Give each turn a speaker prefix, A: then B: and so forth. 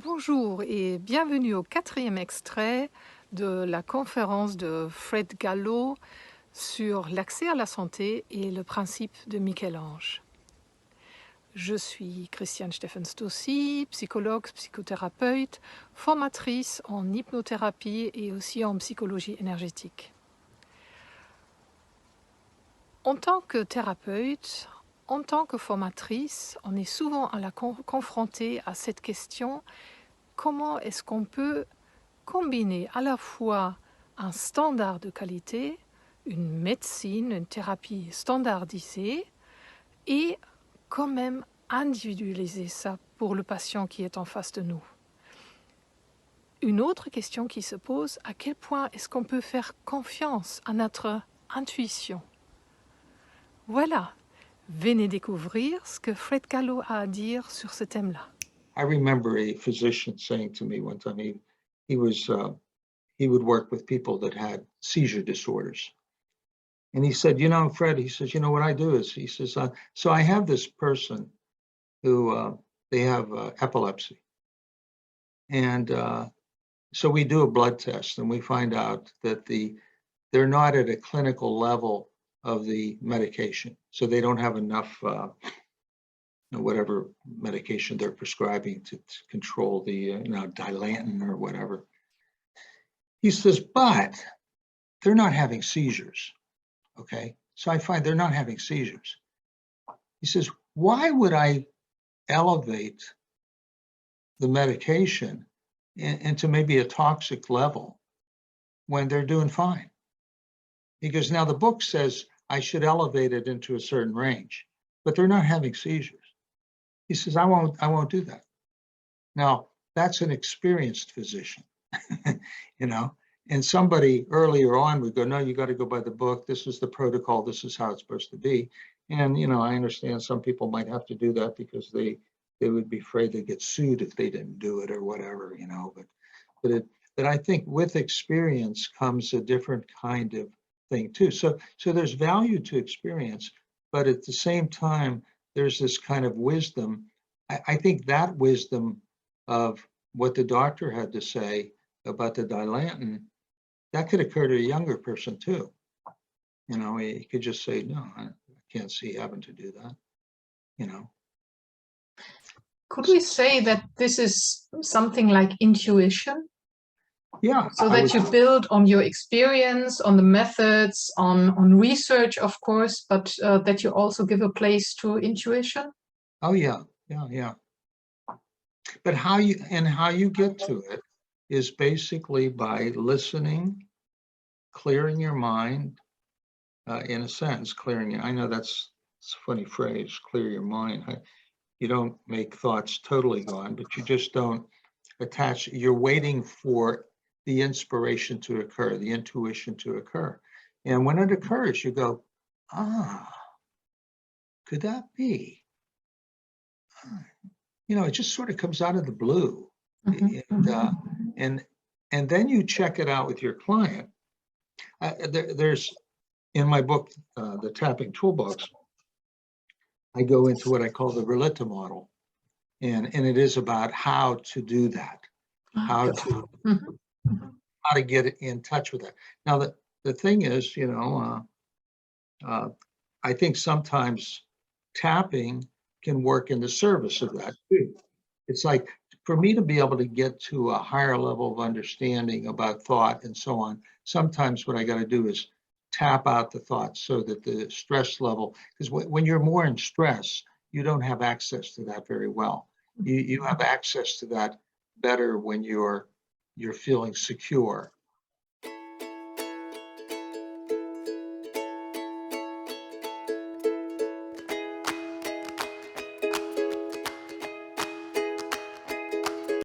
A: Bonjour et bienvenue au 4e extrait de la conférence de Fred Gallo sur l'accès à la santé et le principe de Michelange. Je suis Christiane Stossi, psychologue, psychothérapeute, formatrice en hypnothérapie et aussi en psychologie énergétique. En tant que thérapeute, en tant que formatrice, on est souvent confronté à cette question: comment est-ce qu'on peut combiner à la fois un standard de qualité, une médecine, une thérapie standardisée, et quand même individualiser ça pour le patient qui est en face de nous. Une autre question qui se pose: à quel point est-ce qu'on peut faire confiance à notre intuition? Voilà, venez découvrir ce que Fred Gallo a à dire sur ce thème-là.
B: I remember a physician saying to me one time, he would work with people that had seizure disorders. And he said, Fred, he says, what I do is, he says, so I have this person who they have epilepsy. And so we do a blood test and we find out that they're not at a clinical level of the medication. So they don't have enough whatever medication they're prescribing to control the Dilantin or whatever. He says, but they're not having seizures. Okay, so I find they're not having seizures. He says, why would I elevate the medication into maybe a toxic level when they're doing fine? He goes, now the book says I should elevate it into a certain range, but they're not having seizures. He says, I won't do that. Now, that's an experienced physician, and somebody earlier on would go, no, you got to go by the book. This is the protocol. This is how it's supposed to be. And, I understand some people might have to do that because they would be afraid they'd get sued if they didn't do it or whatever, but I think with experience comes a different kind of thing too. So there's value to experience, but at the same time, there's this kind of wisdom. I think that wisdom of what the doctor had to say about the Dilantin, that could occur to a younger person too. He could just say, no, I can't see having to do that,
C: Could we say that this is something like intuition?
B: Yeah.
C: So that you build on your experience, on the methods, on research, of course, but that you also give a place to intuition?
B: Oh, yeah. But how you get to it is basically by listening, clearing your mind, in a sense, I know it's a funny phrase, clear your mind. You don't make thoughts totally gone, but you just don't attach. You're waiting for the inspiration to occur, the intuition to occur. And when it occurs, you go, could that be? It just sort of comes out of the blue. And then you check it out with your client. There's, in my book, The Tapping Toolbox, I go into what I call the Relita model. And it is about how to do that, how to get in touch with that. Now, the thing is, I think sometimes tapping can work in the service of that too. It's like, for me to be able to get to a higher level of understanding about thought and so on, sometimes what I got to do is tap out the thoughts so that the stress level, because when you're more in stress, you don't have access to that very well. You have access to that better when you're feeling secure